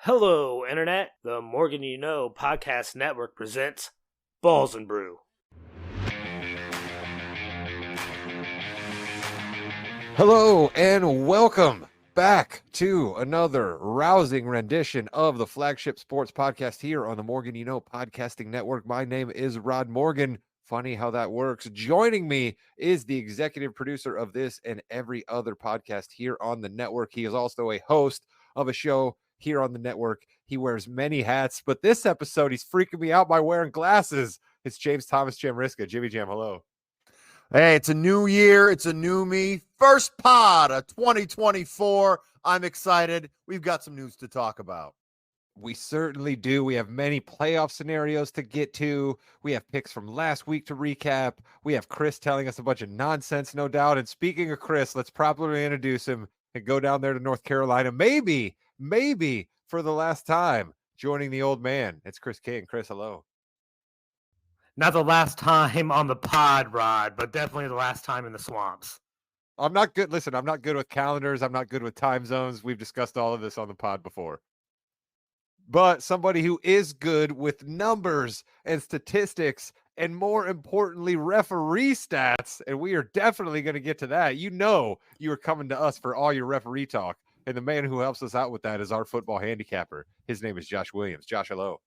Hello, Internet. The Morgan You Know podcast network presents Balls and Brew. Hello and welcome back to another rousing rendition of the flagship sports podcast here on the Morgan You Know podcasting network. My name is Rod Morgan. Funny how that works. Joining me is the executive producer of this and every other podcast here on the network. He is also a host of a show here on the network. He wears many hats, but this episode he's freaking me out by wearing glasses. It's James Thomas Jamriska. Jimmy Jam, hello. Hey, it's a new year. It's a new me. First pod of 2024. I'm excited. We've got some news to talk about. We certainly do. We have many playoff scenarios to get to. We have picks from last week to recap. We have Chris telling us a bunch of nonsense, no doubt. And speaking of Chris, let's properly introduce him and go down there to North Carolina. Maybe for the last time, joining the old man. It's Chris King. Chris, hello. Not the last time on the pod, Rod, but definitely the last time in the swamps. I'm not good. Listen, I'm not good with calendars. I'm not good with time zones. We've discussed all of this on the pod before. But somebody who is good with numbers and statistics and, more importantly, referee stats, and we are definitely going to get to that. You know you are coming to us for all your referee talk, and the man who helps us out with that is our football handicapper. His name is Josh Williams. Josh, hello.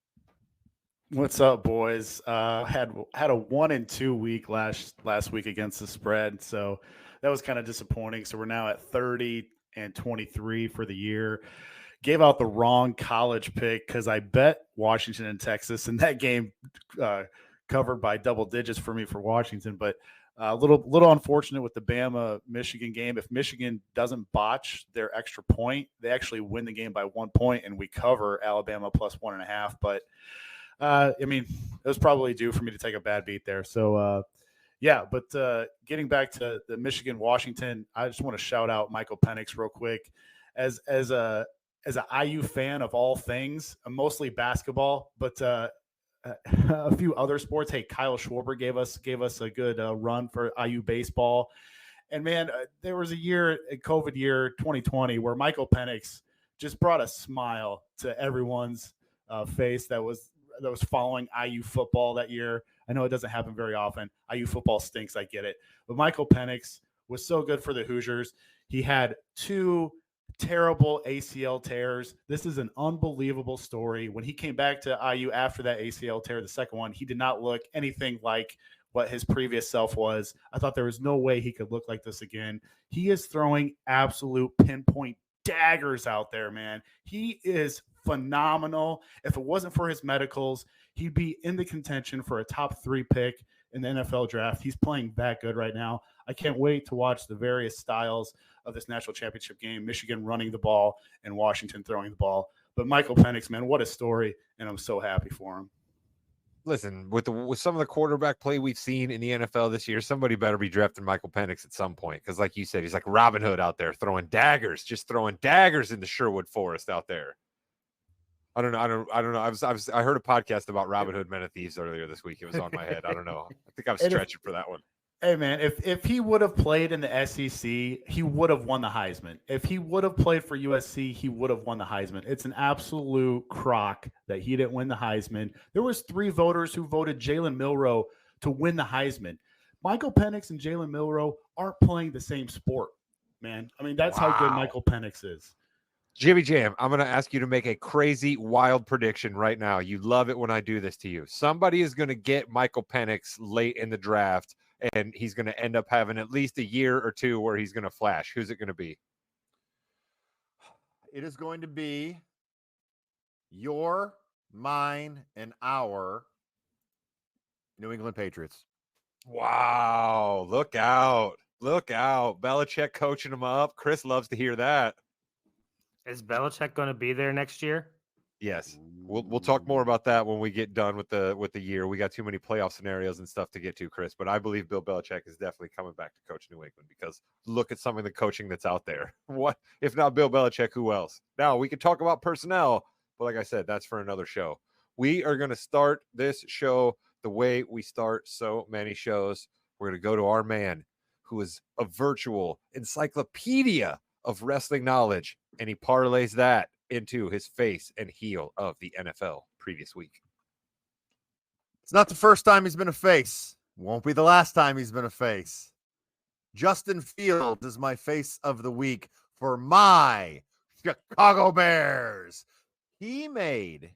What's up, boys? Had a 1-2 week last week against the spread, so that was kind of disappointing. So we're now at 30-23 for the year. Gave out the wrong college pick because I bet Washington and Texas, and that game covered by double digits for me for Washington. But a little unfortunate with the Bama-Michigan game. If Michigan doesn't botch their extra point, they actually win the game by 1 point, and we cover Alabama plus 1.5. But I mean, it was probably due for me to take a bad beat there. So, but getting back to the Michigan-Washington, I just want to shout out Michael Penix real quick. As an IU fan of all things, mostly basketball, but a few other sports. Hey, Kyle Schwarber gave us a good run for IU baseball. And, man, there was a COVID year, 2020, where Michael Penix just brought a smile to everyone's face that was following IU football that year. I know it doesn't happen very often. IU football stinks. I get it. But Michael Penix was so good for the Hoosiers. He had 2 terrible ACL tears. This is an unbelievable story. When he came back to IU after that ACL tear, the second one, he did not look anything like what his previous self was. I thought there was no way he could look like this again. He is throwing absolute pinpoint daggers out there, man. He is phenomenal. If it wasn't for his medicals, he'd be in the contention for a top 3 pick in the NFL draft. He's playing that good right now. I can't wait to watch the various styles of this national championship game, Michigan running the ball and Washington throwing the ball. But Michael Penix, man, what a story, and I'm so happy for him. Listen, with some of the quarterback play we've seen in the NFL this year, somebody better be drafting Michael Penix at some point. Because like you said, he's like Robin Hood out there throwing daggers in the Sherwood Forest out there. I don't know. I heard a podcast about Robin Hood Men of Thieves earlier this week. It was on my head. I don't know. I think I was stretching for that one. Hey, man, if he would have played in the SEC, he would have won the Heisman. If he would have played for USC, he would have won the Heisman. It's an absolute crock that he didn't win the Heisman. There was 3 voters who voted Jalen Milroe to win the Heisman. Michael Penix and Jalen Milroe aren't playing the same sport, man. I mean, that's how good Michael Penix is. Jimmy Jam, I'm going to ask you to make a crazy, wild prediction right now. You love it when I do this to you. Somebody is going to get Michael Penix late in the draft, and he's going to end up having at least a year or 2 where he's going to flash. Who's it going to be? It is going to be your, mine, and our New England Patriots. Wow. Look out. Belichick coaching him up. Chris loves to hear that. Is Belichick going to be there next year? Yes. We'll talk more about that when we get done with the year. We got too many playoff scenarios and stuff to get to, Chris. But I believe Bill Belichick is definitely coming back to coach New England because look at some of the coaching that's out there. What if not Bill Belichick? Who else? Now we could talk about personnel, but like I said, that's for another show. We are going to start this show the way we start so many shows. We're going to go to our man who is a virtual encyclopedia of wrestling knowledge, and he parlays that into his face and heel of the NFL previous week. It's not the first time he's been a face. Won't be the last time he's been a face. Justin Fields is my face of the week for my Chicago Bears. He made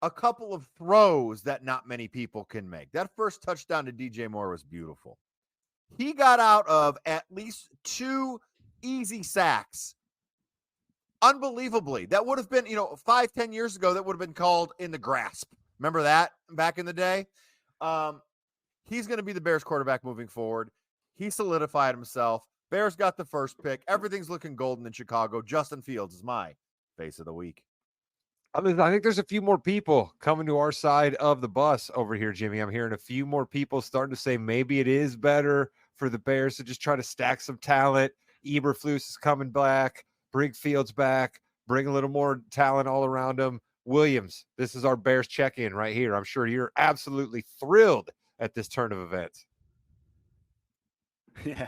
a couple of throws that not many people can make. That first touchdown to DJ Moore was beautiful. He got out of at least 2 easy sacks. Unbelievably. That would have been, 5-10 years ago, that would have been called in the grasp. Remember that back in the day? He's going to be the Bears quarterback moving forward. He solidified himself. Bears got the first pick. Everything's looking golden in Chicago. Justin Fields is my face of the week. I think there's a few more people coming to our side of the bus over here, Jimmy. I'm hearing a few more people starting to say maybe it is better for the Bears to just try to stack some talent. Eberflus is coming back. Bring Fields back. Bring a little more talent all around him. Williams, this is our Bears check-in right here. I'm sure you're absolutely thrilled at this turn of events. Yeah.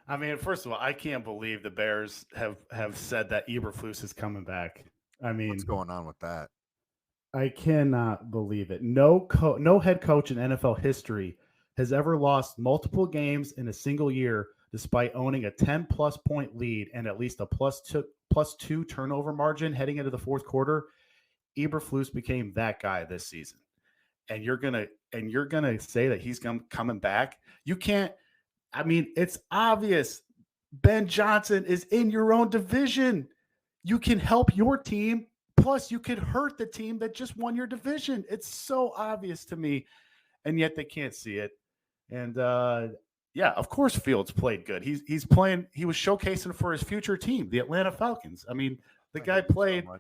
I mean, first of all, I can't believe the Bears have said that Eberflus is coming back. I mean, what's going on with that? I cannot believe it. No head coach in NFL history has ever lost multiple games in a single year despite owning a 10-plus point lead and at least a plus two turnover margin heading into the fourth quarter. Eberflus became that guy this season. And you're gonna say that he's coming back. You can't. I mean, it's obvious. Ben Johnson is in your own division. You can help your team. Plus, you could hurt the team that just won your division. It's so obvious to me, and yet they can't see it. And yeah, of course, Fields played good. He's playing. He was showcasing for his future team, the Atlanta Falcons. I mean, the guy played. So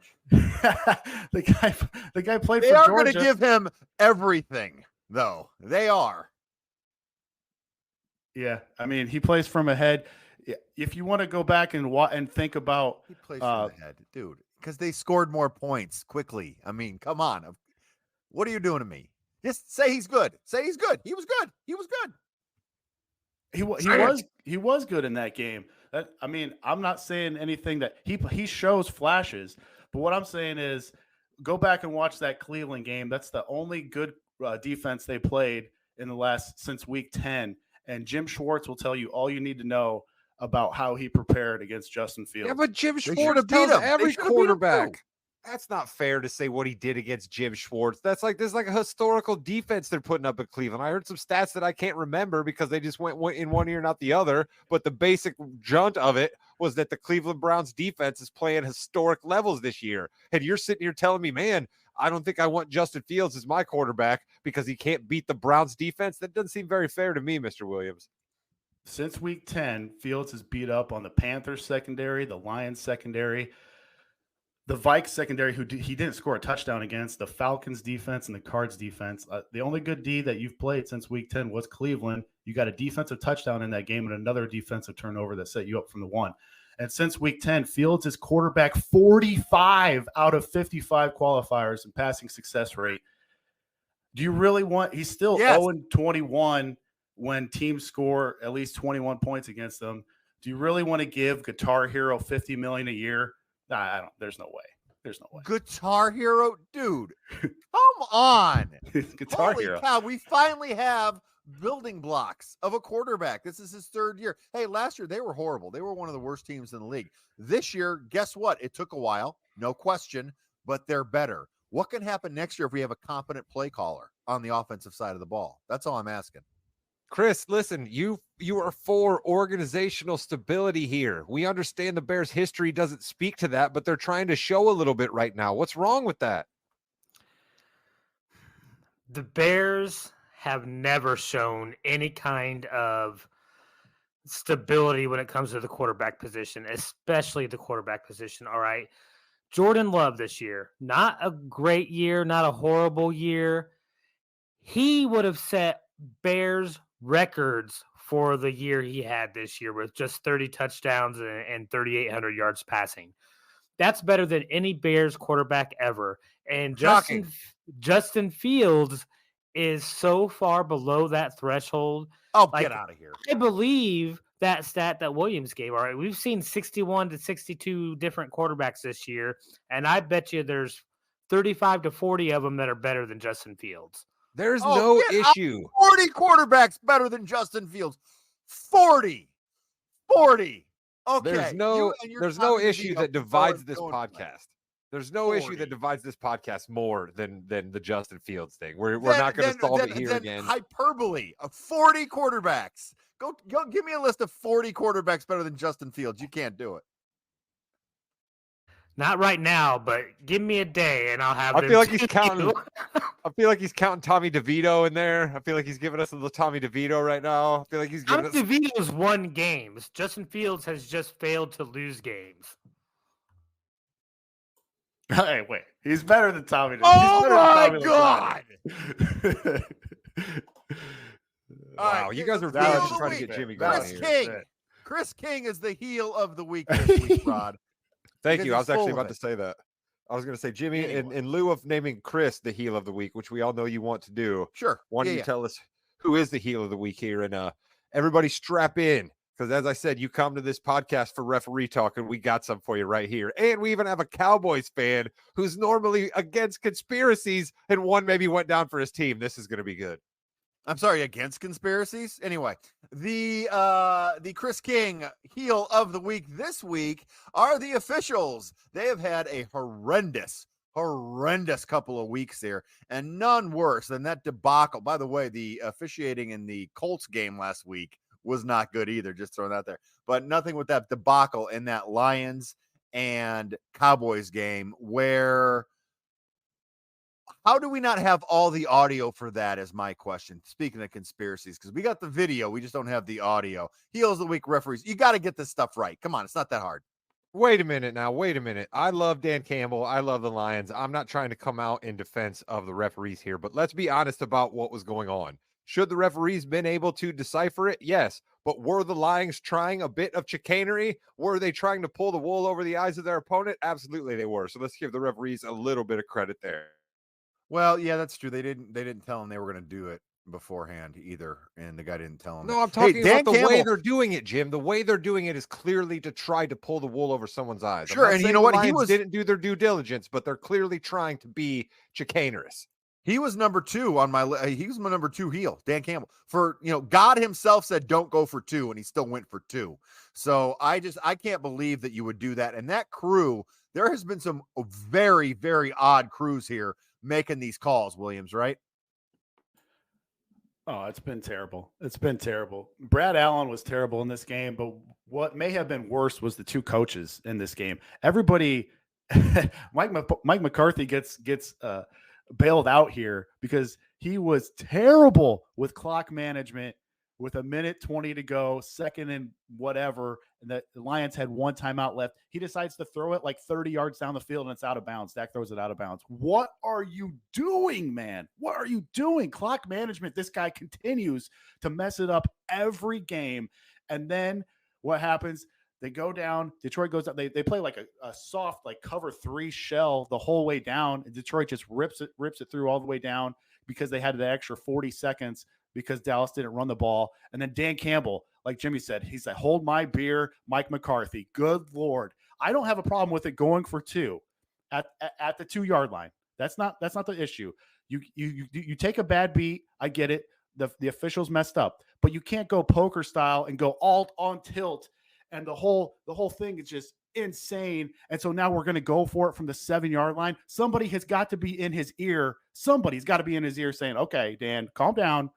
the guy played. They for are Georgia. going to give him everything, though. They are. Yeah, I mean, he plays from ahead. If you want to go back and think about, he plays from the head, dude, because they scored more points quickly. I mean, come on. What are you doing to me? Just say he's good. Say he's good. He was good. He was good. He was good in that game. I mean, I'm not saying anything that he shows flashes, but what I'm saying is go back and watch that Cleveland game. That's the only good defense they played in since week 10. And Jim Schwartz will tell you all you need to know about how he prepared against Justin Fields. Yeah, but Jim Schwartz tells every quarterback. That's not fair to say what he did against Jim Schwartz. This is like a historical defense they're putting up at Cleveland. I heard some stats that I can't remember because they just went in one ear, not the other. But the basic junt of it was that the Cleveland Browns defense is playing historic levels this year. And you're sitting here telling me, man, I don't think I want Justin Fields as my quarterback because he can't beat the Browns defense. That doesn't seem very fair to me, Mr. Williams. Since week 10, Fields has beat up on the Panthers secondary, the Lions secondary, the Vikes secondary, he didn't score a touchdown against, the Falcons defense and the Cards defense. The only good D that you've played since week 10 was Cleveland. You got a defensive touchdown in that game and another defensive turnover that set you up from the one. And since week 10, Fields is quarterback 45 out of 55 qualifiers in passing success rate. Do you really want – he's still 0-21 when teams score at least 21 points against them. Do you really want to give Guitar Hero $50 million a year? Nah, I don't. There's no way. There's no way. Guitar Hero, dude. Come on. Guitar Holy Hero. cow, we finally have building blocks of a quarterback. This is his third year. Hey, last year they were horrible. They were one of the worst teams in the league. This year, guess what? It took a while, no question, but they're better. What can happen next year if we have a competent play caller on the offensive side of the ball? That's all I'm asking. Chris, listen, you are for organizational stability here. We understand the Bears' history doesn't speak to that, but they're trying to show a little bit right now. What's wrong with that? The Bears have never shown any kind of stability when it comes to the quarterback position, especially the quarterback position. All right. Jordan Love this year, not a great year, not a horrible year. He would have set Bears records for the year he had this year with just 30 touchdowns and 3,800 yards passing. That's better than any Bears quarterback ever. And Justin Fields is so far below that threshold. Oh, get out of here. I believe that stat that Williams gave. All right, we've seen 61 to 62 different quarterbacks this year, and I bet you there's 35 to 40 of them that are better than Justin Fields. There's Oh, no get out. issue. 40 quarterbacks better than Justin Fields. 40. Okay. There's no issue that divides this podcast. There's no issue that divides this podcast more than the Justin Fields thing. We're not going to solve it here again. Hyperbole of 40 quarterbacks. Go give me a list of 40 quarterbacks better than Justin Fields. You can't do it. Not right now, but give me a day and I'll have. I feel like he's counting. I feel like he's counting Tommy DeVito in there. I feel like he's giving us a little Tommy DeVito right now. I feel like he's giving us. DeVito's won games. Justin Fields has just failed to lose games. Hey, wait. He's better than Tommy. Oh my God! Wow, you guys are really just trying to get Jimmy going here. Chris King is the heel of the week this week, Rod. Thank you. I was actually about to say that. I was going to say, Jimmy, in lieu of naming Chris the heel of the week, which we all know you want to do. Sure. Why don't you tell us who is the heel of the week here? And everybody strap in, because as I said, you come to this podcast for referee talk, and we got some for you right here. And we even have a Cowboys fan who's normally against conspiracies, and one maybe went down for his team. This is going to be good. I'm sorry, against conspiracies? Anyway, the Chris King heel of the week this week are the officials. They have had a horrendous couple of weeks here, and none worse than that debacle. By the way, the officiating in the Colts game last week was not good either, just throwing that there. But nothing with that debacle in that Lions and Cowboys game where... How do we not have all the audio for that is my question. Speaking of conspiracies, because we got the video, we just don't have the audio. Heels of the week referees. You got to get this stuff right. Come on, it's not that hard. Wait a minute now. Wait a minute. I love Dan Campbell. I love the Lions. I'm not trying to come out in defense of the referees here, but let's be honest about what was going on. Should the referees been able to decipher it? Yes. But were the Lions trying a bit of chicanery? Were they trying to pull the wool over the eyes of their opponent? Absolutely they were. So let's give the referees a little bit of credit there. Well, yeah, that's true. They didn't tell them they were going to do it beforehand either, and the guy didn't tell them. No, I'm talking about the way they're doing it, Jim. The way they're doing it is clearly to try to pull the wool over someone's eyes. Sure, and you know what? He didn't do their due diligence, but they're clearly trying to be chicanerous. He was number 2 on my list. He was my number 2 heel, Dan Campbell. For, God himself said don't go for 2, and he still went for 2. So I can't believe that you would do that. And that crew, there has been some very, very odd crews here making these calls, Williams, right? Oh, it's been terrible. It's been terrible. Brad Allen was terrible in this game, but what may have been worse was the 2 coaches in this game. Everybody, Mike McCarthy gets bailed out here because he was terrible with clock management. With a minute 20 to go, second and whatever, and the Lions had 1 timeout left. He decides to throw it like 30 yards down the field, and it's out of bounds. Dak throws it out of bounds. What are you doing, man? What are you doing? Clock management, this guy continues to mess it up every game. And then what happens? They go down. Detroit goes up. They play like a soft, like cover 3 shell the whole way down, and Detroit just rips it through all the way down because they had the extra 40 seconds because Dallas didn't run the ball. And then Dan Campbell, like Jimmy said, he said, hold my beer, Mike McCarthy. Good Lord. I don't have a problem with it going for 2 at the 2-yard line. That's not the issue. You take a bad beat. I get it. The officials messed up, but you can't go poker style and go alt on tilt. And the whole thing is just insane. And so now we're going to go for it from the 7-yard line. Somebody has got to be in his ear. Somebody's got to be in his ear saying, okay, Dan, calm down.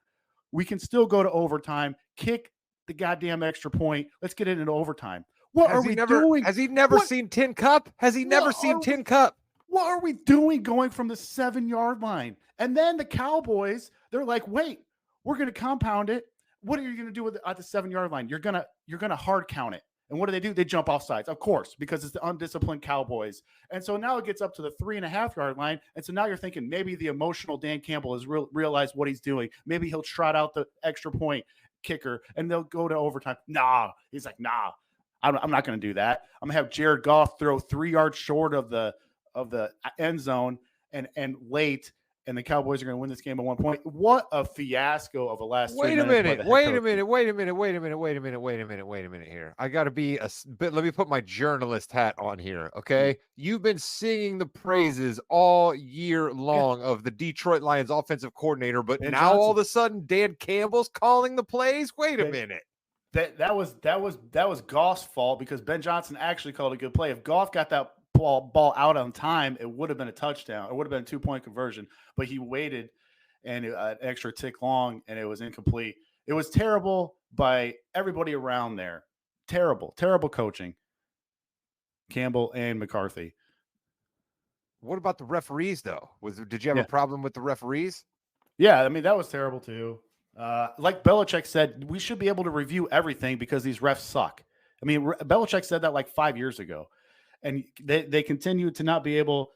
We can still go to overtime, kick the goddamn extra point. Let's get it into overtime. What are we doing? Has he never seen Tin Cup? Has he never seen Tin Cup? What are we doing going from the 7-yard line? And then the Cowboys, they're like, wait, we're going to compound it. What are you going to do at the 7-yard line? You're going to hard count it. And what do? They jump off sides, of course, because it's the undisciplined Cowboys. And so now it gets up to the 3.5-yard line. And so now you're thinking maybe the emotional Dan Campbell has realized what he's doing. Maybe he'll trot out the extra point kicker and they'll go to overtime. Nah, he's like, nah, I'm not going to do that. I'm going to have Jared Goff throw 3 yards short of the end zone and late. and the Cowboys are going to win this game at 1 point. What a fiasco of a last 3 Wait a minutes by minute. the head Wait a coach. minute. Wait a minute. Wait a minute. Wait a minute. Wait a minute. Wait a minute here. I got to be a bit. Let me put my journalist hat on here. Okay. You've been singing the praises all year long of the Detroit Lions offensive coordinator, but Ben now all of Johnson. a sudden Dan Campbell's calling the plays. Wait a Ben- minute. That was Goff's fault because Ben Johnson actually called a good play. If Goff got that ball out on time, it would have been a touchdown. It would have been a 2-point conversion, but he waited and an extra tick long, and it was incomplete. It was terrible by everybody around there. Terrible coaching. Campbell and McCarthy. What about the referees though? Did you have a problem with the referees? Yeah, I mean, that was terrible too. Like Belichick said, we should be able to review everything because these refs suck. I mean, Belichick said that like 5 years ago, and they continue to not be able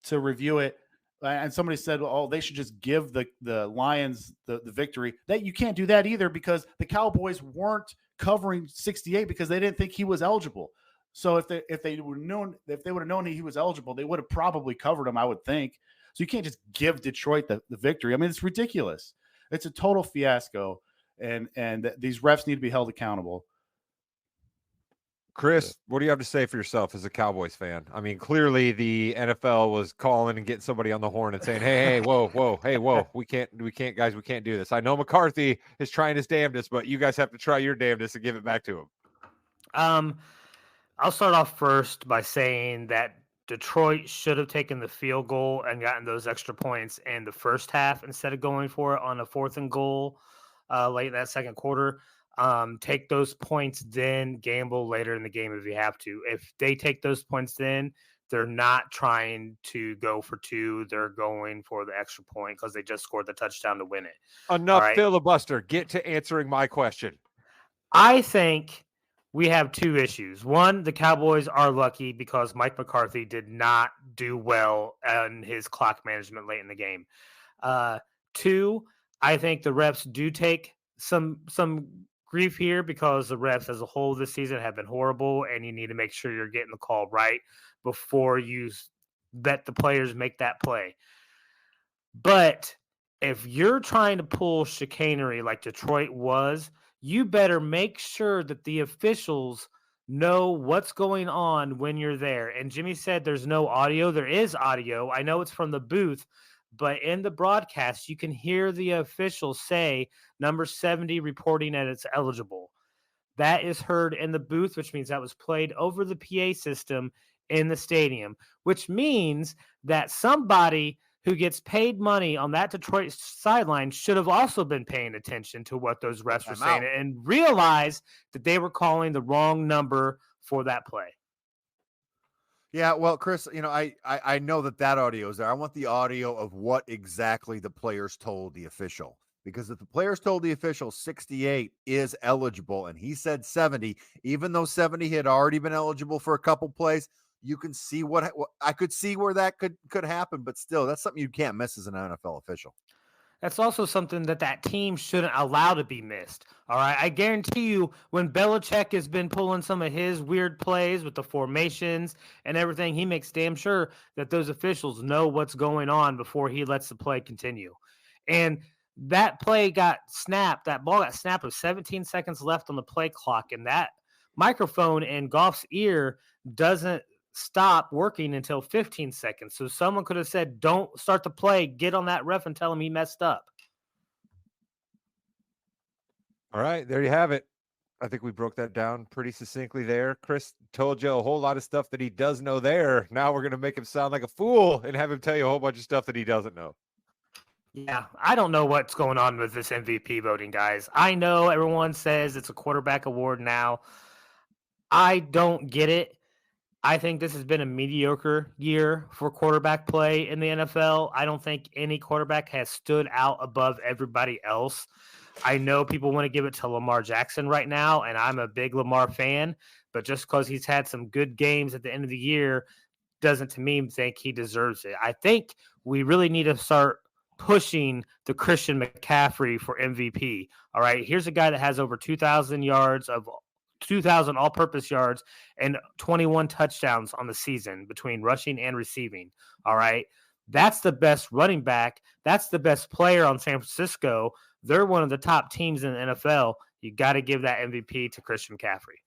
to review it. And somebody said, oh, they should just give the Lions the victory. That you can't do that either because the Cowboys weren't covering 68 because they didn't think he was eligible. So if they would have known he was eligible, they would have probably covered him, I would think. So you can't just give Detroit the victory. I mean, it's ridiculous. It's a total fiasco, and these refs need to be held accountable. Chris, what do you have to say for yourself as a Cowboys fan? I mean, clearly the NFL was calling and getting somebody on the horn and saying, hey, whoa, we can't, guys, we can't do this. I know McCarthy is trying his damnedest, but you guys have to try your damnedest and give it back to him. I'll start off first by saying that Detroit should have taken the field goal and gotten those extra points in the first half instead of going for it on a 4th and goal late in that second quarter. Take those points, then gamble later in the game if you have to. If they take those points, then they're not trying to go for 2. They're going for the extra point because they just scored the touchdown to win it. Enough filibuster. Get to answering my question. I think we have 2 issues. One, the Cowboys are lucky because Mike McCarthy did not do well in his clock management late in the game. 2, I think the refs do take some grief here because the refs as a whole this season have been horrible, and you need to make sure you're getting the call right before you let the players make that play. But if you're trying to pull chicanery like Detroit was, you better make sure that the officials know what's going on when you're there. And Jimmy said there's no audio. There is audio. I know it's from the booth, but in the broadcast, you can hear the officials say number 70 reporting that it's eligible. That is heard in the booth, which means that was played over the PA system in the stadium, which means that somebody who gets paid money on that Detroit sideline should have also been paying attention to what those refs were saying and realize that they were calling the wrong number for that play. Yeah, well, Chris, I know that audio is there. I want the audio of what exactly the players told the official. Because if the players told the official 68 is eligible and he said 70, even though 70 had already been eligible for a couple plays, you can see what I could see where that could happen. But still, that's something you can't miss as an NFL official. That's also something that team shouldn't allow to be missed. All right. I guarantee you when Belichick has been pulling some of his weird plays with the formations and everything, he makes damn sure that those officials know what's going on before he lets the play continue. And that play got snapped. That ball got snapped with 17 seconds left on the play clock. And that microphone in Goff's ear doesn't stop working until 15 seconds. So someone could have said, don't start the play, get on that ref and tell him he messed up. All right, there you have it. I think we broke that down pretty succinctly there. Chris told you a whole lot of stuff that he does know there. Now we're going to make him sound like a fool and have him tell you a whole bunch of stuff that he doesn't know. Yeah, I don't know what's going on with this MVP voting, guys. I know everyone says it's a quarterback award now. I don't get it. I think this has been a mediocre year for quarterback play in the NFL. I don't think any quarterback has stood out above everybody else. I know people want to give it to Lamar Jackson right now, and I'm a big Lamar fan, but just because he's had some good games at the end of the year doesn't, to me, think he deserves it. I think we really need to start pushing the Christian McCaffrey for MVP. All right, here's a guy that has over 2,000 all-purpose yards and 21 touchdowns on the season between rushing and receiving. All right. That's the best running back. That's the best player on San Francisco. They're one of the top teams in the NFL. You got to give that MVP to Christian McCaffrey.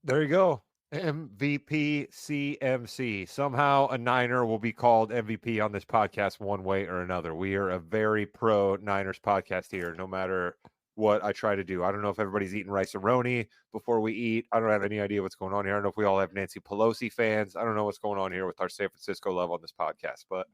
There you go. MVP CMC. Somehow a Niner will be called MVP on this podcast one way or another. We are a very pro Niners podcast here, no matter what I try to do. I don't know if everybody's eating rice-a-roni before we eat. I don't have any idea what's going on here. I don't know if we all have Nancy Pelosi fans. I don't know what's going on here with our San Francisco love on this podcast, but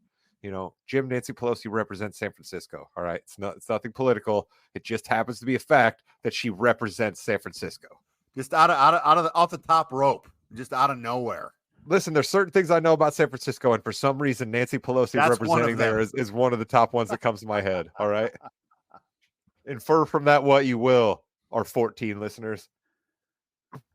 Jim, Nancy Pelosi represents San Francisco. All right. It's nothing political. It just happens to be a fact that she represents San Francisco. Just off the top rope, just out of nowhere. Listen, there's certain things I know about San Francisco, and for some reason, Nancy Pelosi That's representing there is one of the top ones that comes to my head. All right. Infer from that what you will, our 14 listeners.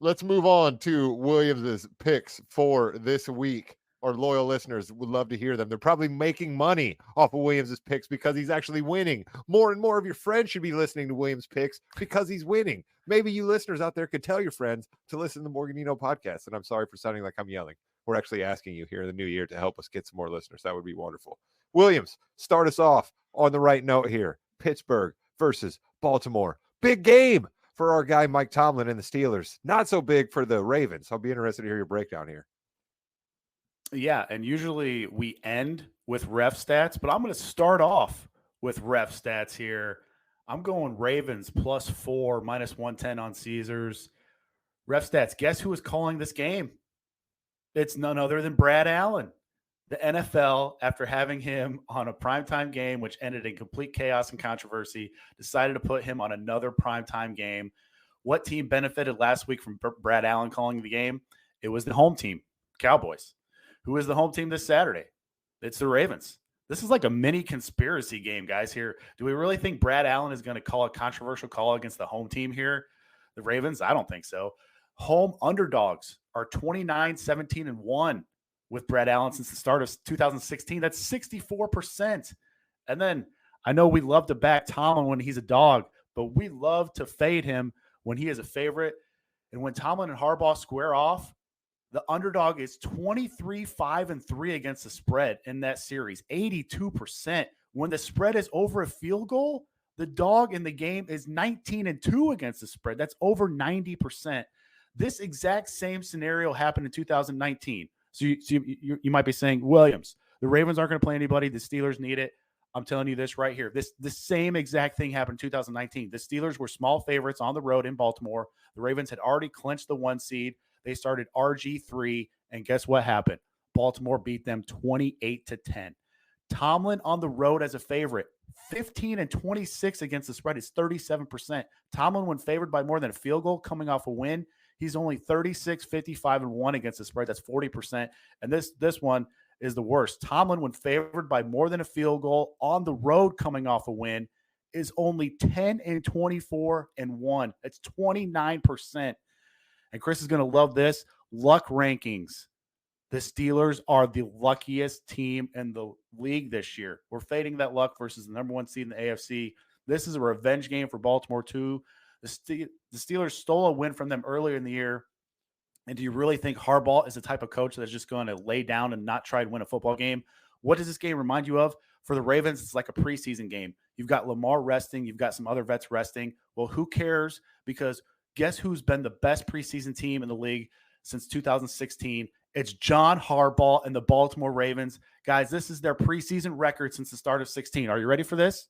Let's move on to Williams's picks for this week. Our loyal listeners would love to hear them. They're probably making money off of Williams's picks because he's actually winning. More and more of your friends should be listening to Williams' picks because he's winning. Maybe you listeners out there could tell your friends to listen to the Morgan podcast. And I'm sorry for sounding like I'm yelling. We're actually asking you here in the new year to help us get some more listeners. That would be wonderful. Williams, start us off on the right note here. Pittsburgh versus Baltimore. Big game for our guy Mike Tomlin and the Steelers. Not so big for the Ravens. I'll be interested to hear your breakdown here. Yeah, and usually we end with ref stats, but I'm going to start off with ref stats here. I'm going Ravens +4, -110 on Caesars. Ref stats, guess who is calling this game? It's none other than Brad Allen. The NFL, after having him on a primetime game, which ended in complete chaos and controversy, decided to put him on another primetime game. What team benefited last week from Brad Allen calling the game? It was the home team, Cowboys. Who is the home team this Saturday? It's the Ravens. This is like a mini conspiracy game, guys, here. Do we really think Brad Allen is going to call a controversial call against the home team here? The Ravens? I don't think so. Home underdogs are 29-17-1 with Brad Allen since the start of 2016. That's 64%. And then I know we love to back Tomlin when he's a dog, but we love to fade him when he is a favorite. And when Tomlin and Harbaugh square off, the underdog is 23-5-3 against the spread in that series, 82%. When the spread is over a field goal, the dog in the game is 19-2 against the spread. That's over 90%. This exact same scenario happened in 2019. So you might be saying, Williams, the Ravens aren't going to play anybody. The Steelers need it. I'm telling you this right here. The same exact thing happened in 2019. The Steelers were small favorites on the road in Baltimore. The Ravens had already clinched the 1 seed. They started RG3, and guess what happened? Baltimore beat them 28-10. Tomlin on the road as a favorite, 15-26 against the spread is 37%. Tomlin, when favored by more than a field goal coming off a win, he's only 36-55-1 against the spread. That's 40%. And this one is the worst. Tomlin, when favored by more than a field goal on the road coming off a win, is only 10-24-1. That's 29%. And Chris is going to love this. Luck rankings. The Steelers are the luckiest team in the league this year. We're fading that luck versus the number 1 seed in the AFC. This is a revenge game for Baltimore, too. The Steelers stole a win from them earlier in the year. And do you really think Harbaugh is the type of coach that's just going to lay down and not try to win a football game? What does this game remind you of? For the Ravens, it's like a preseason game. You've got Lamar resting. You've got some other vets resting. Well, who cares? Because guess who's been the best preseason team in the league since 2016? It's John Harbaugh and the Baltimore Ravens. Guys, this is their preseason record since the start of 16. Are you ready for this?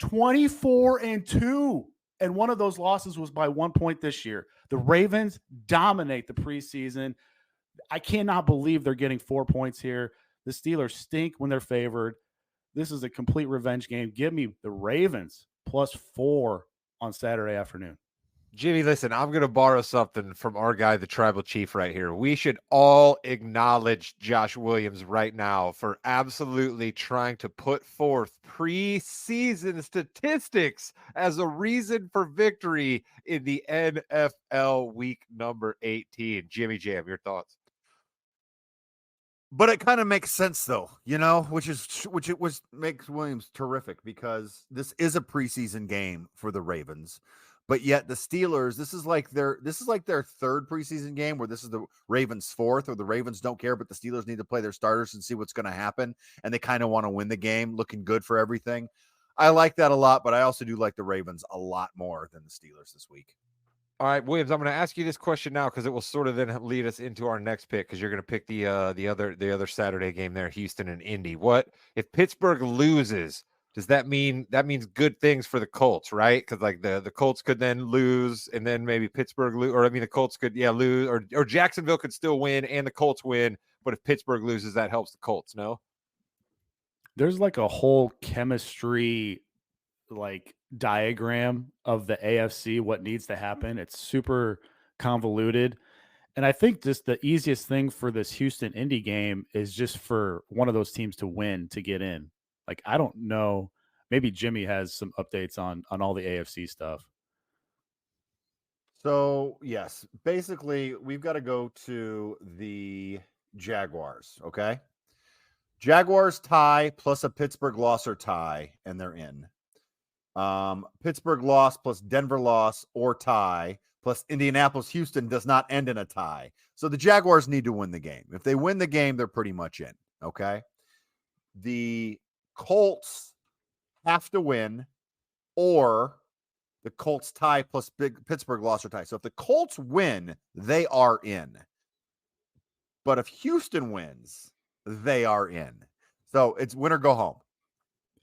24-2. And one of those losses was by 1 point this year. The Ravens dominate the preseason. I cannot believe they're getting 4 points here. The Steelers stink when they're favored. This is a complete revenge game. Give me the Ravens +4 on Saturday afternoon. Jimmy, listen, I'm going to borrow something from our guy, the tribal chief right here. We should all acknowledge Josh Williams right now for absolutely trying to put forth preseason statistics as a reason for victory in the NFL week number 18. Jimmy Jam, your thoughts? But it kind of makes sense, though, which makes Williams terrific because this is a preseason game for the Ravens. But yet the Steelers, this is like their third preseason game, where this is the Ravens' fourth, or the Ravens don't care, but the Steelers need to play their starters and see what's going to happen, and they kind of want to win the game, looking good for everything. I like that a lot, but I also do like the Ravens a lot more than the Steelers this week. All right, Williams, I'm going to ask you this question now because it will sort of then lead us into our next pick, because you're going to pick the other Saturday game there, Houston and Indy. What if Pittsburgh loses? Does that means good things for the Colts, right? Because like the Colts could then lose, and then maybe Pittsburgh lose, or I mean the Colts could lose, or Jacksonville could still win and the Colts win. But if Pittsburgh loses, that helps the Colts. No, There's like a whole chemistry like diagram of the AFC, what needs to happen. It's super convoluted. And I think just the easiest thing for this Houston Indy game is just for one of those teams to win to get in. Like, I don't know. Maybe Jimmy has some updates on all the AFC stuff. So, yes, basically, we've got to go to the Jaguars, okay? Jaguars tie plus a Pittsburgh loss or tie, and they're in. Pittsburgh loss plus Denver loss or tie plus Indianapolis Houston does not end in a tie. So the Jaguars need to win the game. If they win the game, they're pretty much in, okay? The Colts have to win, or the Colts tie plus Pittsburgh loss or tie. So if the Colts win, they are in. But if Houston wins, they are in. So it's win or go home.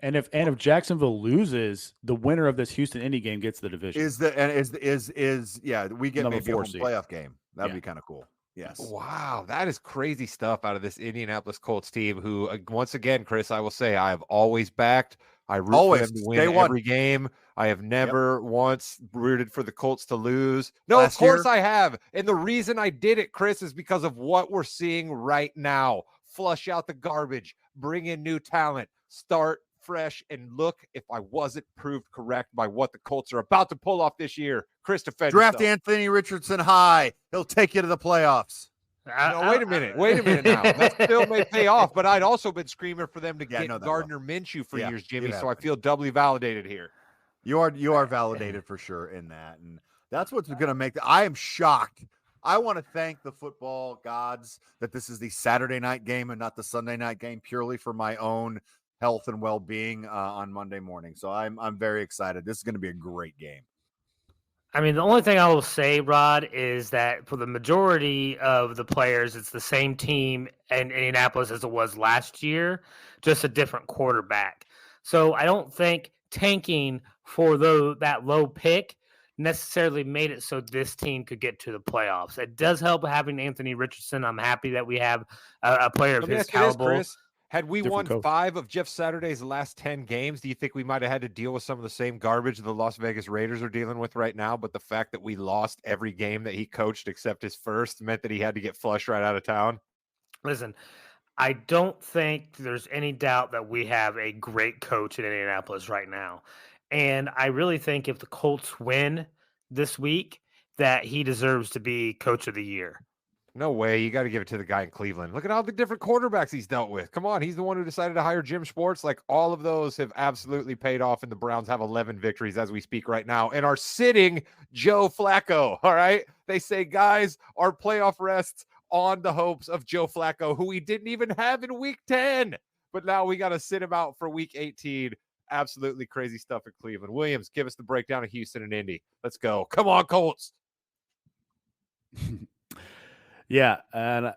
And if Jacksonville loses, the winner of this Houston Indy game gets the division. We get Number maybe a 4 home seed. playoff game. That'd be kind of cool. Yes. Wow, that is crazy stuff out of this Indianapolis Colts team, who, once again, Chris, I will say I have always backed. I root for them to win every game. I have never once rooted for the Colts to lose. No, of course I have. And the reason I did it, Chris, is because of what we're seeing right now. Flush out the garbage, bring in new talent, start fresh, and look if I wasn't proved correct by what the Colts are about to pull off this year. Chris, defend Draft yourself. Anthony Richardson high. He'll take you to the playoffs. No, wait a minute now. That still may pay off, but I'd also been screaming for them to get Gardner Minshew for years, Jimmy, so I feel doubly validated here. You are validated for sure in that, and that's what's going to make I am shocked. I want to thank the football gods that this is the Saturday night game and not the Sunday night game, purely for my own health and well-being on Monday morning. So I'm very excited. This is going to be a great game. I mean, the only thing I will say, Rod, is that for the majority of the players, it's the same team in Indianapolis as it was last year, just a different quarterback. So I don't think tanking for that low pick necessarily made it so this team could get to the playoffs. It does help having Anthony Richardson. I'm happy that we have a player of his caliber. Had we won 5 of Jeff Saturday's last 10 games, do you think we might have had to deal with some of the same garbage the Las Vegas Raiders are dealing with right now? But the fact that we lost every game that he coached except his first meant that he had to get flushed right out of town? Listen, I don't think there's any doubt that we have a great coach in Indianapolis right now. And I really think if the Colts win this week, that he deserves to be coach of the year. No way. You got to give it to the guy in Cleveland. Look at all the different quarterbacks he's dealt with. Come on. He's the one who decided to hire Jim Schwartz. Like, all of those have absolutely paid off, and the Browns have 11 victories as we speak right now and are sitting Joe Flacco. All right. They say, guys, our playoff rests on the hopes of Joe Flacco, who we didn't even have in week 10. But now we got to sit him out for week 18. Absolutely crazy stuff in Cleveland. Williams, give us the breakdown of Houston and Indy. Let's go. Come on, Colts. Yeah, and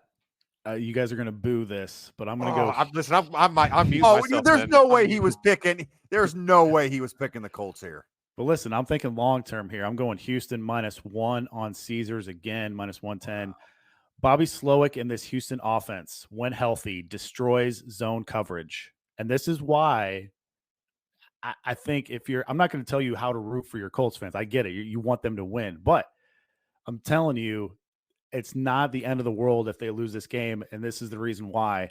you guys are going to boo this, but I'm going to go. I'm mute myself. There's no way he was picking. There's no way he was picking the Colts here. But listen, I'm thinking long term here. I'm going Houston -1 on Caesars again, -110. Bobby Slowick and this Houston offense, when healthy, destroys zone coverage, and this is why I think I'm not going to tell you how to root for your Colts fans. I get it. You want them to win, but I'm telling you, it's not the end of the world if they lose this game, and this is the reason why.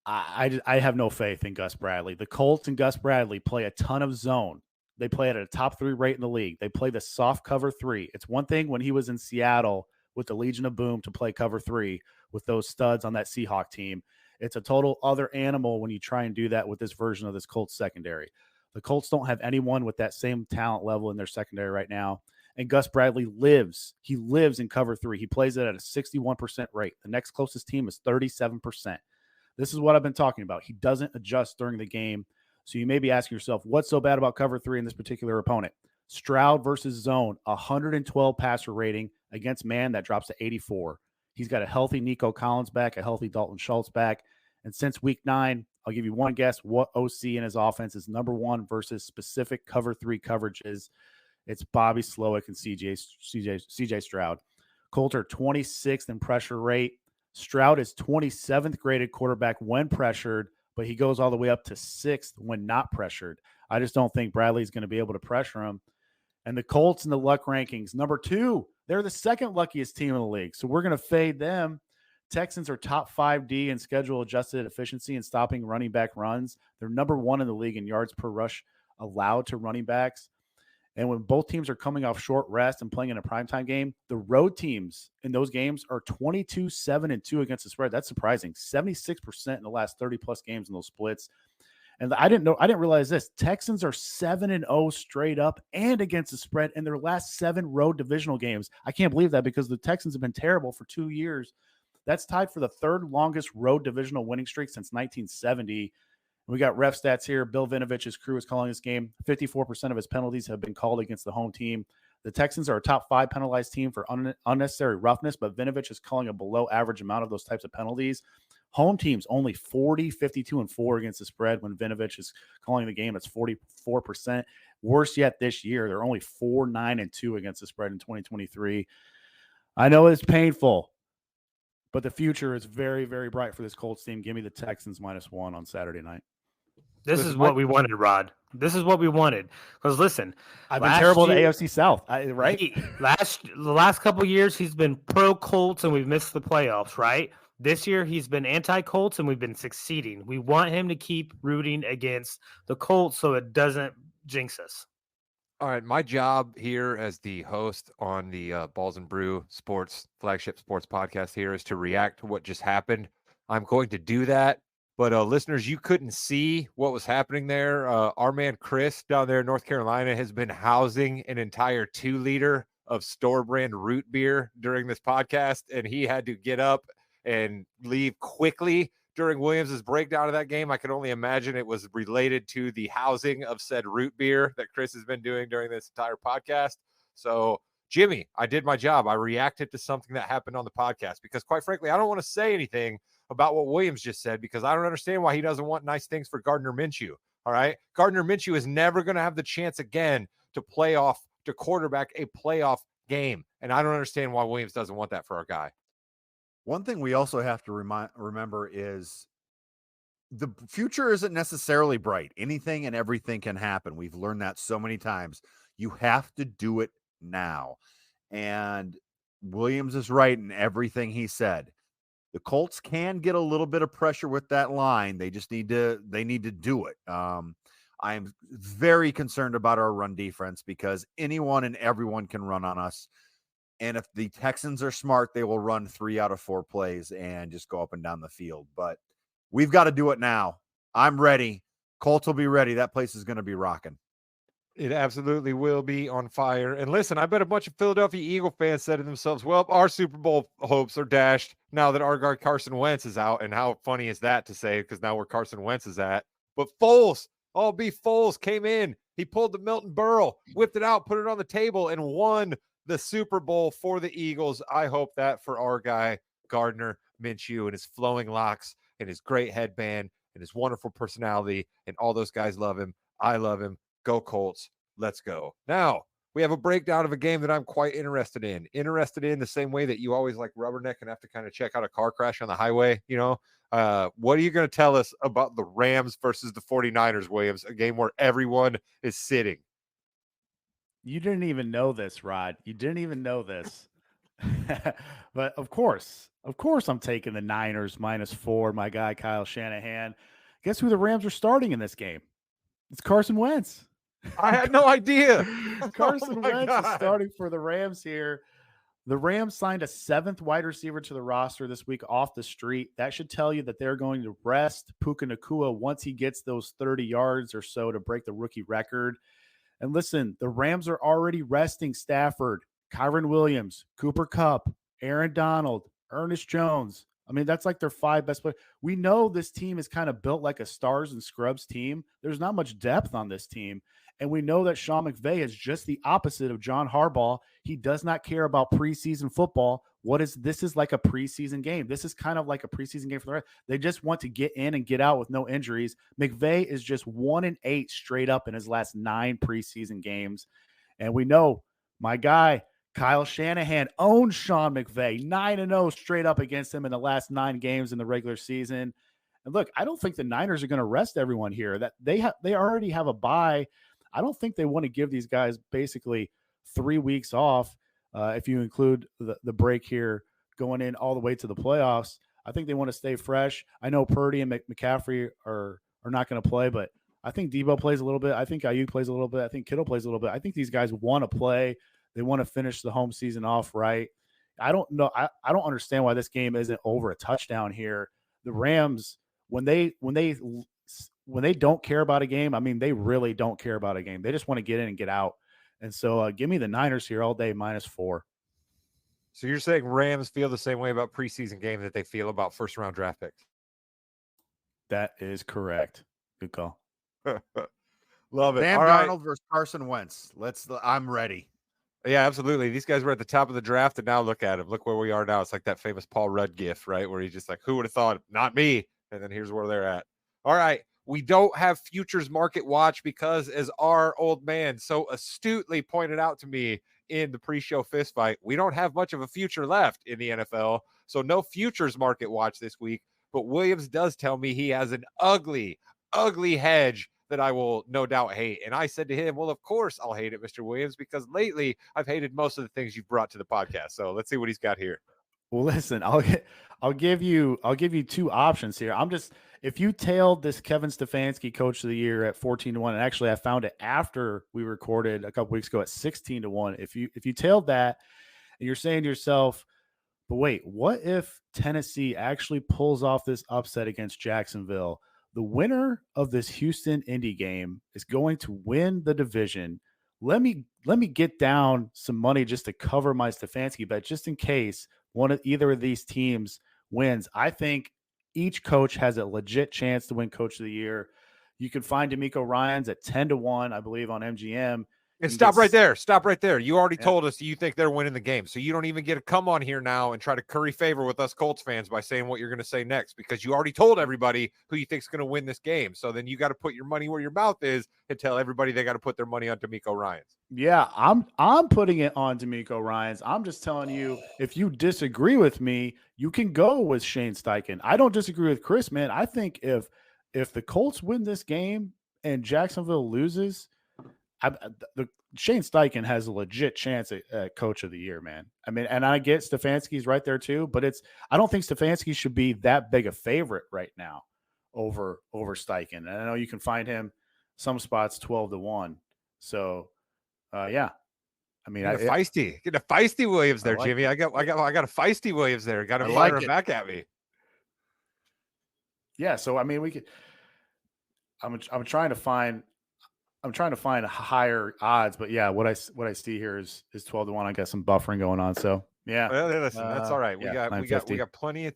I have no faith in Gus Bradley. The Colts and Gus Bradley play a ton of zone. They play at a top 3 rate in the league. They play the soft cover 3. It's one thing when he was in Seattle with the Legion of Boom to play cover 3 with those studs on that Seahawk team. It's a total other animal when you try and do that with this version of this Colts secondary. The Colts don't have anyone with that same talent level in their secondary right now. And Gus Bradley lives in cover 3. He plays it at a 61% rate. The next closest team is 37%. This is what I've been talking about. He doesn't adjust during the game. So you may be asking yourself, what's so bad about cover 3 in this particular opponent? Stroud versus zone, 112 passer rating against man that drops to 84. He's got a healthy Nico Collins back, a healthy Dalton Schultz back. And since week 9, I'll give you one guess what OC in his offense is number 1 versus specific cover 3 coverages. It's Bobby Slowick and CJ Stroud. Colts are 26th in pressure rate. Stroud is 27th graded quarterback when pressured, but he goes all the way up to 6th when not pressured. I just don't think Bradley's going to be able to pressure him. And the Colts in the luck rankings, number 2, they're the second luckiest team in the league. So we're going to fade them. Texans are top 5D in schedule adjusted efficiency and stopping running back runs. They're number 1 in the league in yards per rush allowed to running backs. And when both teams are coming off short rest and playing in a primetime game, the road teams in those games are 22-7-2 against the spread. That's surprising. 76% in the last 30-plus games in those splits. And I didn't realize this. Texans are 7-0 straight up and against the spread in their last 7 road divisional games. I can't believe that because the Texans have been terrible for 2 years. That's tied for the 3rd longest road divisional winning streak since 1970. We got ref stats here. Bill Vinovich's crew is calling this game. 54% of his penalties have been called against the home team. The Texans are a top 5 penalized team for unnecessary roughness, but Vinovich is calling a below average amount of those types of penalties. Home teams only 40, 52-4 against the spread when Vinovich is calling the game. It's 44%. Worse yet this year, they're only 4-9-2 against the spread in 2023. I know it's painful, but the future is very, very bright for this Colts team. Give me the Texans -1 on Saturday night. This is what we wanted, Rod. This is what we wanted. Because listen, I've been terrible at the AFC South, right? The last couple of years, he's been pro Colts and we've missed the playoffs, right? This year, he's been anti-Colts and we've been succeeding. We want him to keep rooting against the Colts so it doesn't jinx us. All right, my job here as the host on the Balls and Brew flagship sports podcast here is to react to what just happened. I'm going to do that. But listeners, you couldn't see what was happening there. Our man Chris down there in North Carolina has been housing an entire 2-liter of store brand root beer during this podcast, and he had to get up and leave quickly during Williams's breakdown of that game. I can only imagine it was related to the housing of said root beer that Chris has been doing during this entire podcast. So, Jimmy, I did my job. I reacted to something that happened on the podcast because, quite frankly, I don't want to say anything about what Williams just said because I don't understand why he doesn't want nice things for Gardner Minshew. All right. Gardner Minshew is never going to have the chance again to quarterback a playoff game. And I don't understand why Williams doesn't want that for our guy. One thing we also have to remember is the future isn't necessarily bright. Anything and everything can happen. We've learned that so many times. You have to do it now. And Williams is right in everything he said. The Colts can get a little bit of pressure with that line. They need to do it. I'm very concerned about our run defense because anyone and everyone can run on us. And if the Texans are smart, they will run 3 out of 4 plays and just go up and down the field. But we've got to do it now. I'm ready. Colts will be ready. That place is going to be rocking. It absolutely will be on fire. And listen, I bet a bunch of Philadelphia Eagle fans said to themselves, well, our Super Bowl hopes are dashed now that our guard Carson Wentz is out. And how funny is that to say because now where Carson Wentz is at. But Foles, Foles came in. He pulled the Milton Berle, whipped it out, put it on the table, and won the Super Bowl for the Eagles. I hope that for our guy, Gardner Minshew, and his flowing locks and his great headband and his wonderful personality. And all those guys love him. I love him. Go Colts. Let's go. Now, we have a breakdown of a game that I'm quite interested in. Interested in the same way that you always like rubberneck and have to kind of check out a car crash on the highway, you know? What are you going to tell us about the Rams versus the 49ers, Williams, a game where everyone is sitting? You didn't even know this, Rod. You didn't even know this. But of course, I'm taking the Niners -4, my guy Kyle Shanahan. Guess who the Rams are starting in this game? It's Carson Wentz. I had no idea. Carson Wentz is starting for the Rams here. The Rams signed a 7th wide receiver to the roster this week off the street. That should tell you that they're going to rest Puka Nacua once he gets those 30 yards or so to break the rookie record. And listen, the Rams are already resting Stafford, Kyron Williams, Cooper Kupp, Aaron Donald, Ernest Jones. I mean, that's like their 5 best players. We know this team is kind of built like a stars and scrubs team. There's not much depth on this team. And we know that Sean McVay is just the opposite of John Harbaugh. He does not care about preseason football. This is like a preseason game. This is kind of like a preseason game for the rest. They just want to get in and get out with no injuries. McVay is just 1-8 straight up in his last 9 preseason games. And we know my guy, Kyle Shanahan, owns Sean McVay, 9-0 straight up against him in the last 9 games in the regular season. And look, I don't think the Niners are going to rest everyone here. That they already have a bye. I don't think they want to give these guys basically 3 weeks off. If you include the break here going in all the way to the playoffs, I think they want to stay fresh. I know Purdy and McCaffrey are not going to play, but I think Debo plays a little bit. I think Ayuk plays a little bit. I think Kittle plays a little bit. I think these guys want to play. They want to finish the home season off right. I don't know. I don't understand why this game isn't over a touchdown here. The Rams, when they don't care about a game, I mean, they really don't care about a game. They just want to get in and get out. And so give me the Niners here all day, -4. So you're saying Rams feel the same way about preseason games that they feel about first-round draft picks? That is correct. Good call. Love it. Sam All right. Darnold versus Carson Wentz. I'm ready. Yeah, absolutely. These guys were at the top of the draft, and now look at them. Look where we are now. It's like that famous Paul Rudd gif, right? Where he's just like, who would have thought? Not me. And then here's where they're at. All right. We don't have futures market watch because, as our old man so astutely pointed out to me in the pre-show fist fight, we don't have much of a future left in the NFL. So no futures market watch this week. But Williams does tell me he has an ugly, ugly hedge that I will no doubt hate. And I said to him, well, of course I'll hate it, Mr. Williams, because lately I've hated most of the things you've brought to the podcast. So let's see what he's got here. Well, listen, I'll give you 2 options here. If you tailed this Kevin Stefanski Coach of the Year at 14-1, and actually I found it after we recorded a couple weeks ago at 16-1. If you tailed that and you're saying to yourself, but wait, what if Tennessee actually pulls off this upset against Jacksonville? The winner of this Houston-Indy game is going to win the division. Let me get down some money just to cover my Stefanski bet, just in case either of these teams wins. I think each coach has a legit chance to win Coach of the Year. You can find D'Amico Ryans at 10-1, I believe, on MGM. And stop right there. Stop right there. You already told us you think they're winning the game. So you don't even get to come on here now and try to curry favor with us Colts fans by saying what you're going to say next, because you already told everybody who you think is going to win this game. So then you got to put your money where your mouth is and tell everybody they got to put their money on D'Amico Ryans. Yeah, I'm putting it on D'Amico Ryans. I'm just telling you, if you disagree with me, you can go with Shane Steichen. I don't disagree with Chris, man. I think if the Colts win this game and Jacksonville loses, Shane Steichen has a legit chance at Coach of the Year, man. I mean, and I get Stefanski's right there too, but I don't think Stefanski should be that big a favorite right now over Steichen. And I know you can find him some spots 12-1. So, yeah. I mean, get a feisty Williams there, like Jimmy. I got a feisty Williams there. Got to like fire him it. back at me. Yeah. So, I mean, we could. I'm trying to find higher odds, but yeah, what I see here is 12-1. I got some buffering going on, so yeah. Well, listen, that's all right. We got plenty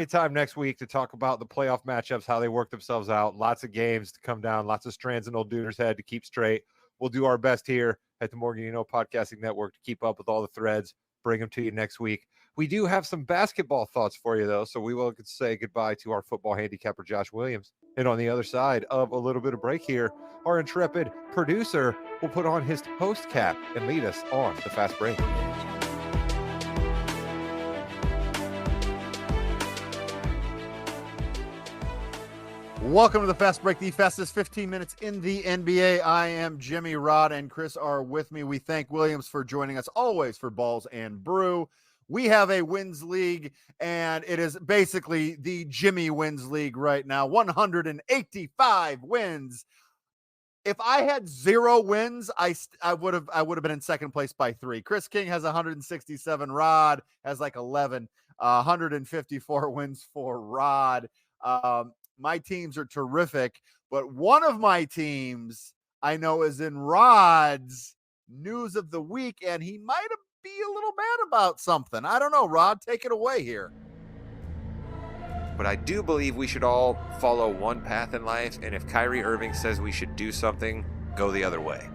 of time next week to talk about the playoff matchups, how they work themselves out. Lots of games to come down, lots of strands in old Dooner's head to keep straight. We'll do our best here at the Morgan Podcasting Network to keep up with all the threads, bring them to you next week. We do have some basketball thoughts for you, though, so we will say goodbye to our football handicapper, Josh Williams. And on the other side of a little bit of break here, our intrepid producer will put on his host cap and lead us on the fast break. Welcome to the Fast Break, the fastest 15 minutes in the NBA. I am Jimmy. Rod and Chris are with me. We thank Williams for joining us always for Balls and Brew. We have a wins league, and it is basically the Jimmy wins league right now. 185 wins if I had 0 wins, I would have been in second place by 3. Chris King has 167. Rod has like 11. 154 wins for Rod. My teams are terrific, but one of my teams I know is in Rod's news of the week, and he might be a little mad about something. I don't know. Rod, take it away here. But I do believe we should all follow one path in life, and if Kyrie Irving says we should do something, go the other way.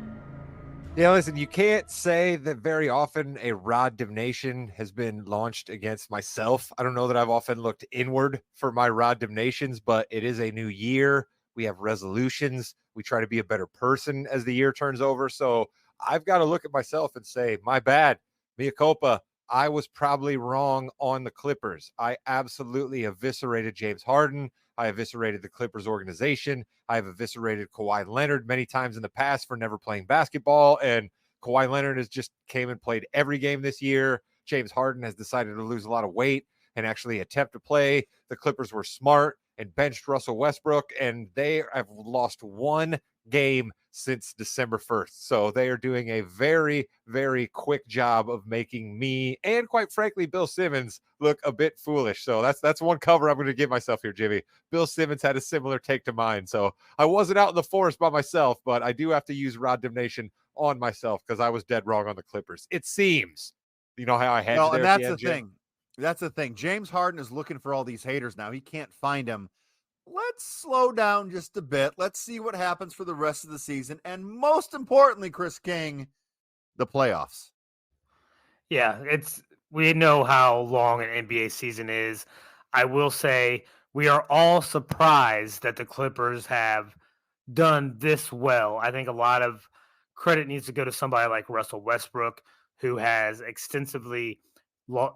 Yeah, listen, you can't say that very often a Rod divination has been launched against myself. I don't know that I've often looked inward for my Rod divinations, but it is a new year. We have resolutions. We try to be a better person as the year turns over. So I've got to look at myself and say, my bad, mea culpa. I was probably wrong on the Clippers. I absolutely eviscerated James Harden. I eviscerated the Clippers organization. I've eviscerated Kawhi Leonard many times in the past for never playing basketball. And Kawhi Leonard has just came and played every game this year. James Harden has decided to lose a lot of weight and actually attempt to play. The Clippers were smart and benched Russell Westbrook, and they have lost one game since December 1st. So they are doing a very, very quick job of making me and quite frankly, Bill Simmons look a bit foolish. So that's one cover I'm going to give myself here, Jimmy. Bill Simmons had a similar take to mine. So I wasn't out in the forest by myself, but I do have to use Rod Divination on myself because I was dead wrong on the Clippers. It seems, you know how I had Well, there and at that's the the end, Jim? thing. That's the thing. James Harden is looking for all these haters now. He can't find them. Let's slow down just a bit. Let's see what happens for the rest of the season. And most importantly, Chris King, the playoffs. Yeah, we know how long an NBA season is. I will say we are all surprised that the Clippers have done this well. I think a lot of credit needs to go to somebody like Russell Westbrook, who has extensively lo-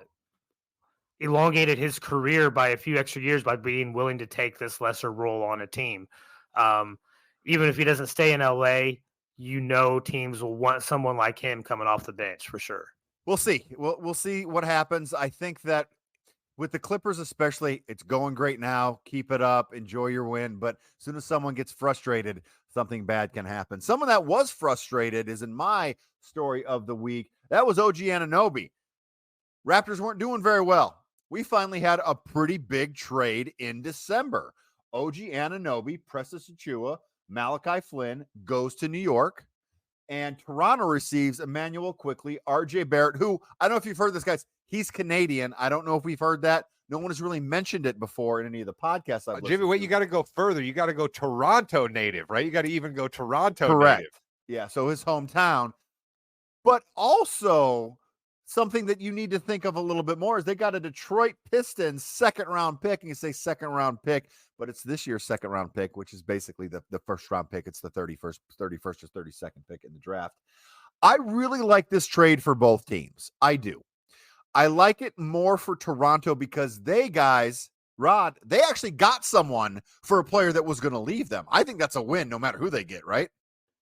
elongated his career by a few extra years by being willing to take this lesser role on a team. Um, Even if he doesn't stay in LA, teams will want someone like him coming off the bench for sure. We'll see. We'll see what happens. I think that with the Clippers especially, it's going great now. Keep it up. Enjoy your win. But as soon as someone gets frustrated, something bad can happen. Someone that was frustrated is in my story of the week. That was OG Anunoby. Raptors weren't doing very well. We finally had a pretty big trade in December. OG Anunoby, Precious Achua, Malachi Flynn goes to New York. And Toronto receives Emmanuel Quickly, RJ Barrett, who I don't know if you've heard this, guys. He's Canadian. I don't know if we've heard that. No one has really mentioned it before in any of the podcasts I've listened Jimmy, wait, to. you got to go further. You got to go Toronto native, right? You got to even go Toronto Correct. native. Yeah, so his hometown. But also something that you need to think of a little bit more is they got a Detroit Pistons second round pick. And you say second round pick, but it's this year's second round pick, which is basically the first round pick. It's the 31st or 32nd pick in the draft. I really like this trade for both teams. I do. I like it more for Toronto because Rod, they actually got someone for a player that was going to leave them. I think that's a win no matter who they get, right?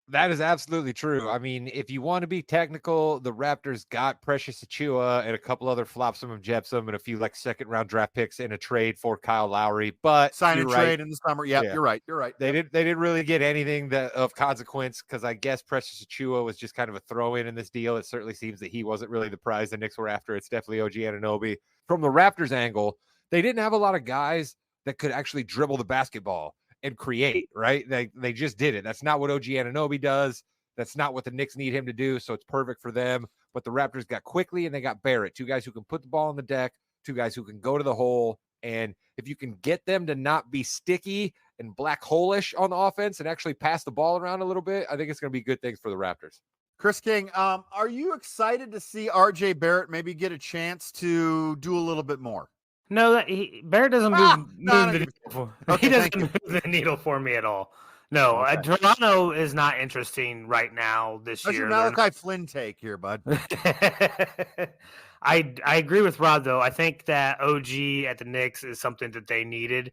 That is absolutely true. I mean, if you want to be technical, the Raptors got Precious Achua and a couple other Flopsum and Jepsum and a few like second round draft picks in a trade for Kyle Lowry. But sign and trade in the summer. Yep, yeah, you're right. They didn't really get anything of consequence because I guess Precious Achua was just kind of a throw in this deal. It certainly seems that he wasn't really the prize the Knicks were after. It's definitely OG Anunoby. From the Raptors angle, they didn't have a lot of guys that could actually dribble the basketball and create, right? They just did it. That's not what OG Anunoby does. That's not what the Knicks need him to do. So it's perfect for them. But the Raptors got Quickly and they got Barrett, two guys who can put the ball on the deck, two guys who can go to the hole. And if you can get them to not be sticky and black hole-ish on the offense and actually pass the ball around a little bit, I think it's going to be good things for the Raptors. Chris King, are you excited to see RJ Barrett maybe get a chance to do a little bit more? No, Barrett doesn't move the needle. Okay, he doesn't move the needle for me at all. No, okay. Toronto is not interesting right now this How's year. your Malachi Flynn take here, bud? I agree with Rod, though. I think that OG at the Knicks is something that they needed.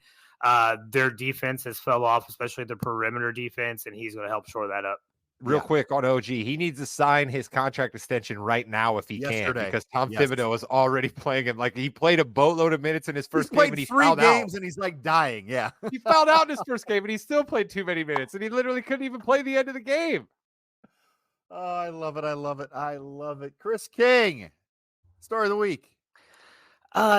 Their defense has fell off, especially the perimeter defense, and he's going to help shore that up. real quick on OG, he needs to sign his contract extension right now if he can, because Tom Thibodeau is already playing him. Like, he played a boatload of minutes in his first game, and he three fouled games out. and he's like dying. Yeah, He fouled out in his first game, and he still played too many minutes, and he literally couldn't even play the end of the game. Oh, I love it. I love it. I love it. Chris King, story of the week.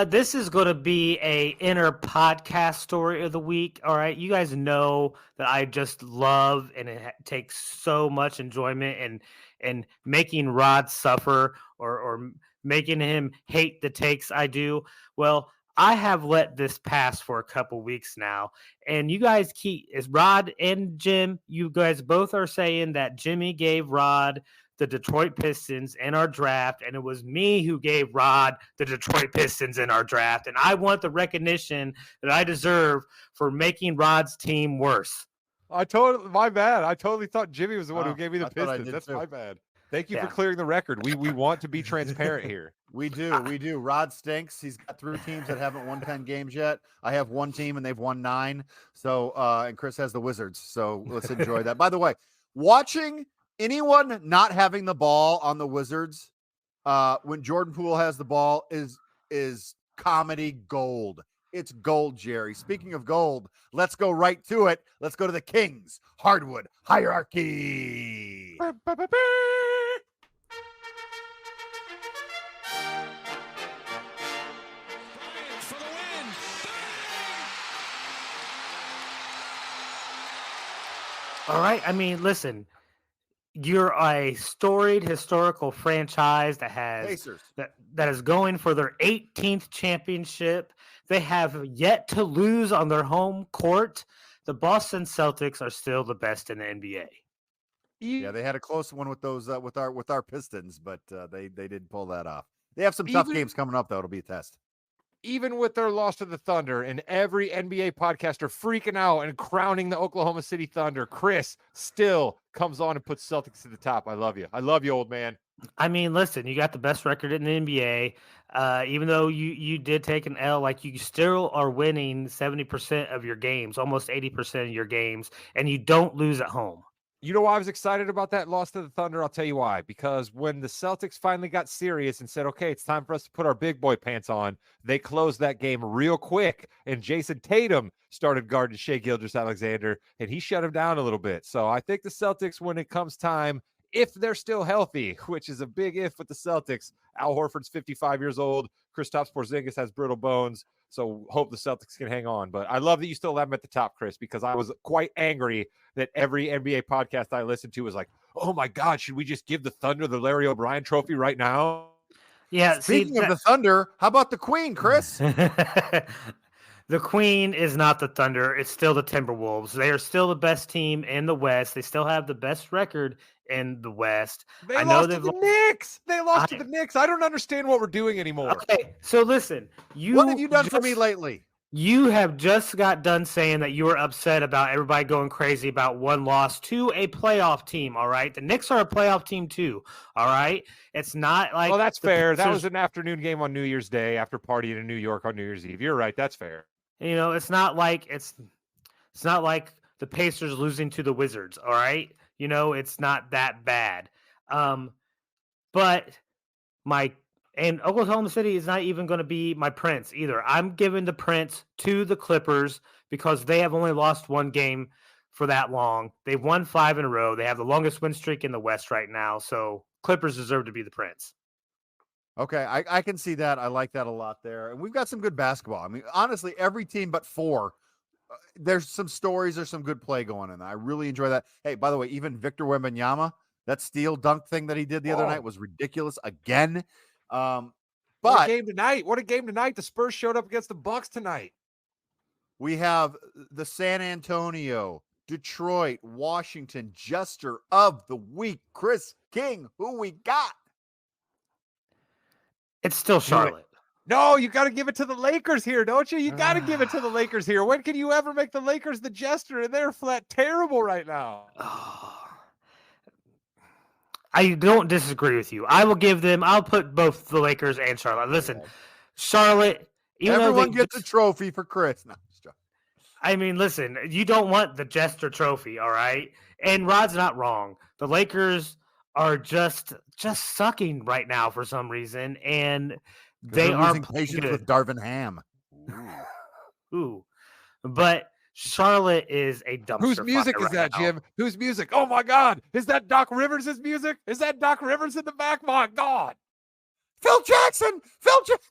This is going to be a inner podcast story of the week. All right, you guys know that I just love and it takes so much enjoyment and making Rod suffer or making him hate the takes I do. Well, I have let this pass for a couple weeks now, and you guys is Rod and Jim. You guys both are saying that Jimmy gave Rod the Detroit Pistons in our draft, and it was me who gave Rod the Detroit Pistons in our draft, and I want the recognition that I deserve for making Rod's team worse. My bad. I totally thought Jimmy was the one who gave me the I thought I Pistons. did That's too. my bad. Thank you for clearing the record. We want to be transparent here. We do. Rod stinks. He's got 3 teams that haven't won 10 games yet. I have 1 team and they've won 9. So, and Chris has the Wizards. So let's enjoy that. By the way, watching anyone not having the ball on the Wizards when Jordan Poole has the ball is comedy gold. It's gold, Jerry. Speaking of gold, let's go right to it. Let's go to the Kings Hardwood Hierarchy. All right. I mean, listen, you're a storied historical franchise that has Pacers. that is going for their 18th championship. They have yet to lose on their home court. The Boston Celtics are still the best in the NBA. Yeah, they had a close one with those with our Pistons, but they did pull that off. They have some tough games coming up, though. It'll be a test. Even with their loss to the Thunder and every NBA podcaster freaking out and crowning the Oklahoma City Thunder, Chris still comes on and puts Celtics to the top. I love you. I love you, old man. I mean, listen, you got the best record in the NBA. Even though you did take an L, like you still are winning 70% of your games, almost 80% of your games, and you don't lose at home. You know why I was excited about that loss to the Thunder? I'll tell you why. Because when the Celtics finally got serious and said, okay, it's time for us to put our big boy pants on, they closed that game real quick. And Jason Tatum started guarding Shai Gilgeous-Alexander, and he shut him down a little bit. So I think the Celtics, when it comes time, if they're still healthy, which is a big if with the Celtics, Al Horford's 55 years old, Kristaps Porzingis has brittle bones. So hope the Celtics can hang on. But I love that you still have them at the top, Chris, because I was quite angry that every NBA podcast I listened to was like, oh my God, should we just give the Thunder the Larry O'Brien trophy right now? Yeah. Speaking of the Thunder, how about the Queen, Chris? The Queen is not the Thunder. It's still the Timberwolves. They are still the best team in the West. They still have the best record in the West. They lost to the Knicks. They lost to the Knicks. I don't understand what we're doing anymore. Okay, so listen. What have you done for me lately? You have just got done saying that you were upset about everybody going crazy about one loss to a playoff team, all right? The Knicks are a playoff team too, all right? It's not like... Well, that's fair. That was an afternoon game on New Year's Day after partying in New York on New Year's Eve. You're right. That's fair. You know, it's not like the Pacers losing to the Wizards, all right? You know, it's not that bad. But and Oklahoma City is not even going to be my Prince either. I'm giving the Prince to the Clippers because they have only lost one game for that long. They've won 5 in a row. They have the longest win streak in the West right now. So Clippers deserve to be the Prince. Okay, I can see that. I like that a lot there. And we've got some good basketball. I mean, honestly, every team but 4, there's some stories, there's some good play going on. I really enjoy that. Hey, by the way, even Victor Wembanyama, that steal dunk thing that he did the other night was ridiculous again. But what a game tonight. What a game tonight. The Spurs showed up against the Bucks tonight. We have the San Antonio, Detroit, Washington Jester of the Week, Chris King. Who we got? It's still Charlotte. No, you got to give it to the Lakers here, don't you? You got to give it to the Lakers here. When can you ever make the Lakers the Jester? And they're flat terrible right now. I don't disagree with you. I'll put both the Lakers and Charlotte. Listen, Charlotte, everyone gets a trophy for Chris. No, I mean, listen, you don't want the Jester Trophy, all right? And Rod's not wrong. The Lakers are just sucking right now for some reason, and Because they they're aren't losing playing patience good. with Darvin Ham. Ooh, but Charlotte is a Whose dumpster music fire is right that, now. Jim? Whose music? Oh my God. Is that Doc Rivers' music? Is that Doc Rivers in the back? My God. Phil Jackson! Phil Jackson!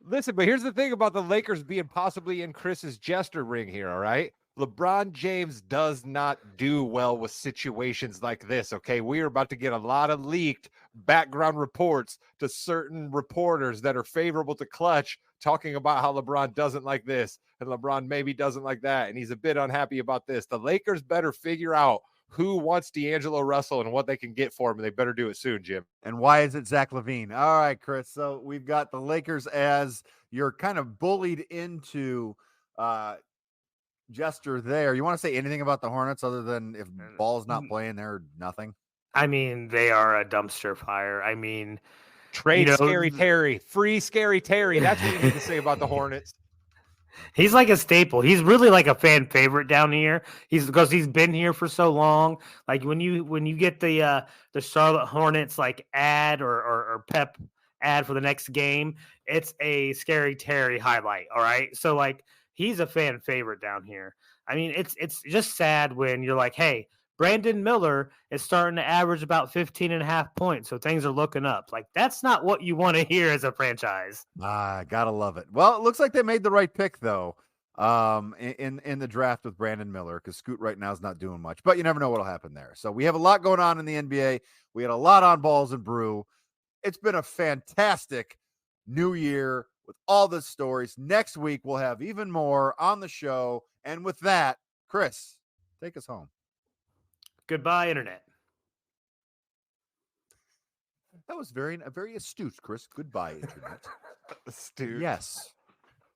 Listen, but here's the thing about the Lakers being possibly in Chris's jester ring here, all right? LeBron James does not do well with situations like this, okay? We are about to get a lot of leaked background reports to certain reporters that are favorable to Clutch talking about how LeBron doesn't like this and LeBron maybe doesn't like that, and he's a bit unhappy about this. The Lakers better figure out who wants D'Angelo Russell and what they can get for him, and they better do it soon, Jim. And why is it Zach LaVine? All right, Chris. So we've got the Lakers as you're kind of bullied into Jester there. You want to say anything about the Hornets other than if Ball's not playing, they're nothing? I mean, they are a dumpster fire. I mean, Trade know, Scary Terry. Free Scary Terry. That's what you need to say about the Hornets. he's like a staple. He's really like a fan favorite down here. He's because he's been here for so long. Like when you get the Charlotte Hornets like ad or pep ad for the next game, it's a Scary Terry highlight. All right, so like he's a fan favorite down here. I mean, it's just sad when you're like, hey, Brandon Miller is starting to average about 15 and a half points, so things are looking up. Like that's not what you want to hear as a franchise. Gotta love it. Well, it looks like they made the right pick though. In the draft with Brandon Miller, because Scoot right now is not doing much, but you never know what'll happen there. So we have a lot going on in the NBA. We had a lot on Balls and Brew. It's been a fantastic new year with all the stories. Next week we'll have even more on the show. And with that, Chris, take us home. Goodbye, internet. That was very astute, Chris. Goodbye, internet. Astute. Yes.